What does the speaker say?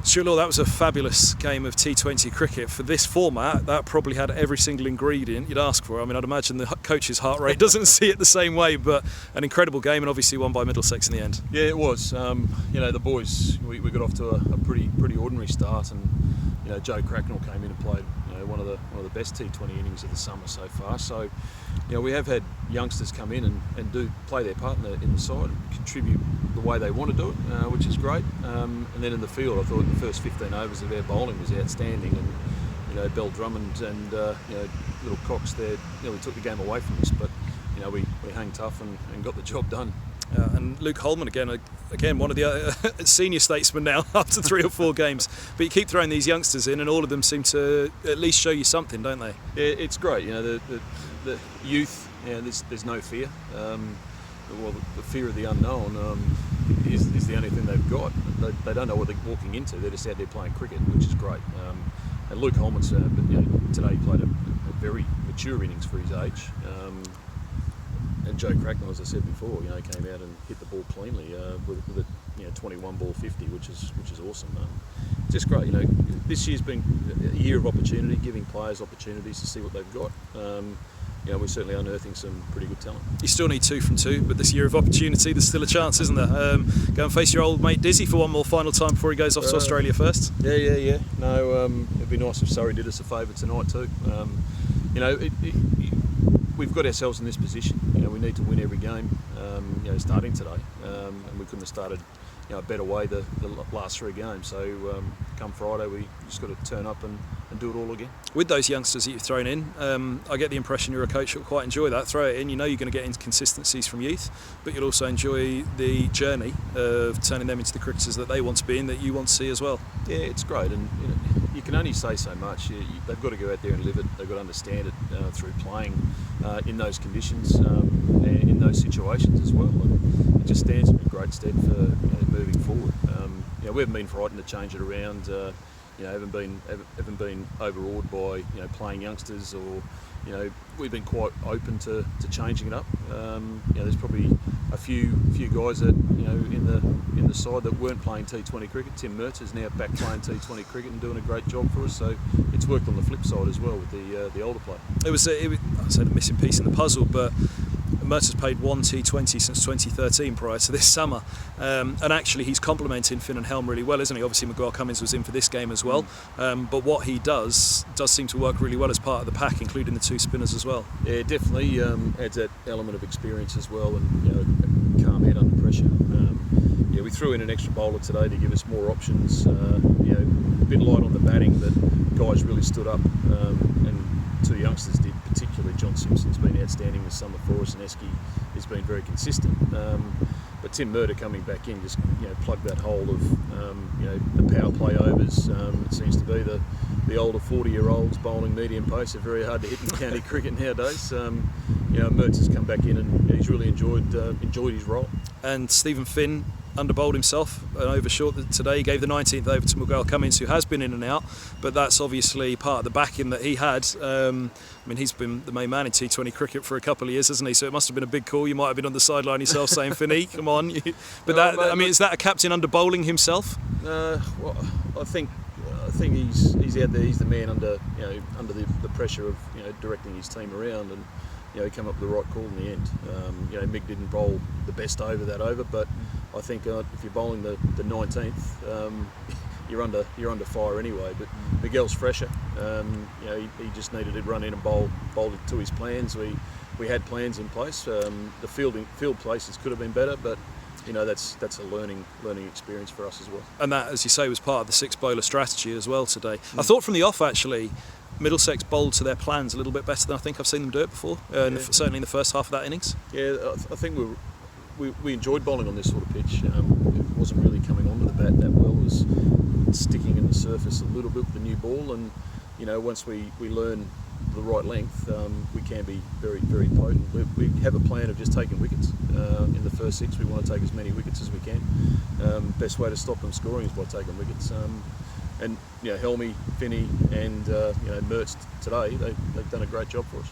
Stuart Law, that was a fabulous game of T20 cricket. For this format, that probably had every single ingredient you'd ask for. I mean, I'd imagine the coach's heart rate doesn't see it the same way, but an incredible game and obviously won by Middlesex in the end. Yeah, it was. The boys, we got off to a pretty ordinary start, and Joe Cracknell came in and played one of the best T20 innings of the summer so far. So we have had youngsters come in and do play their part in the side and contribute the way they want to do it, which is great. And then in the field, I thought the first 15 overs of our bowling was outstanding, and Bell Drummond and little Cox there nearly took the game away from us, but we hung tough and got the job done. And Luke Holman again, one of the senior statesmen now after 3 or 4 games. But you keep throwing these youngsters in, and all of them seem to at least show you something, don't they? Yeah, it's great. The youth. There's no fear. The fear of the unknown is the only thing they've got. They don't know what they're walking into. They're just out there playing cricket, which is great. And Luke Holman's today played a very mature innings for his age. And Joe Cracknell, as I said before, came out and hit the ball cleanly with a 21 ball 50, which is awesome. Just great. This year's been a year of opportunity, giving players opportunities to see what they've got. We're certainly unearthing some pretty good talent. You still need 2 from 2, but this year of opportunity, there's still a chance, isn't there? Go and face your old mate Dizzy for one more final time before he goes off to Australia first. Yeah. No, it'd be nice if Surrey did us a favour tonight too. We've got ourselves in this position. We need to win every game. Starting today, and we couldn't have started a better way the last 3 games. So come Friday, we just got to turn up and do it all again. With those youngsters that you've thrown in, I get the impression you're a coach who'll quite enjoy that. Throw it in, you're going to get inconsistencies from youth, but you'll also enjoy the journey of turning them into the cricketers that they want to be and that you want to see as well. Yeah, it's great, and you can only say so much. They've got to go out there and live it. They've got to understand it through playing in those conditions, and in those situations as well. And it just stands in great stead for moving forward. We haven't been frightened to change it around. Haven't been overawed by playing youngsters, or we've been quite open to changing it up. There's probably a few guys that in the side that weren't playing T20 cricket. Tim Mertz is now back playing T20 cricket and doing a great job for us. So it's worked on the flip side as well with the older player. It was I'd say the missing piece in the puzzle, but Mertz has played 1 T20 since 2013 prior to this summer, and actually he's complementing Finn and Helm really well, isn't he? Obviously Maguire-Cummins was in for this game as well, but what he does seem to work really well as part of the pack, including the 2 spinners as well. Yeah, definitely adds that element of experience as well, and a calm head under pressure. We threw in an extra bowler today to give us more options. A bit light on the batting, but guys really stood up, and 2 youngsters did. Particularly John Simpson's been outstanding this summer for us, and Esky has been very consistent. But Tim Murder coming back in just plugged that hole of the power play overs. It seems to be the older 40-year-olds bowling medium pace are very hard to hit in county cricket nowadays. Mertz has come back in and he's really enjoyed his role. And Stephen Finn underbowled himself an over short today. He gave the 19th over to Maguire-Cummins, who has been in and out, but that's obviously part of the backing that he had. He's been the main man in T20 cricket for a couple of years, hasn't he? So it must have been a big call. You might have been on the sideline yourself saying, Finny, come on. Is that a captain underbowling himself? Well, I think he's out there. He's the man under the pressure of directing his team around, and he came up with the right call in the end. Mick didn't bowl the best over that over, but I think if you're bowling the 19th, you're under fire anyway. But Miguel's fresher. He just needed to run in and bowl it to his plans. We had plans in place. The field places could have been better, but that's a learning experience for us as well. And that, as you say, was part of the 6-bowler strategy as well today. I thought from the off actually, Middlesex bowled to their plans a little bit better than I think I've seen them do it before, certainly in the first half of that innings. Yeah, I think we enjoyed bowling on this sort of pitch. It wasn't really coming onto the bat that well. It was sticking in the surface a little bit with the new ball, and once we learn the right length, we can be very, very potent. We have a plan of just taking wickets. In the first 6, we want to take as many wickets as we can. Best way to stop them scoring is by taking wickets. And Helmy, Finney and Mertz today, they've done a great job for us.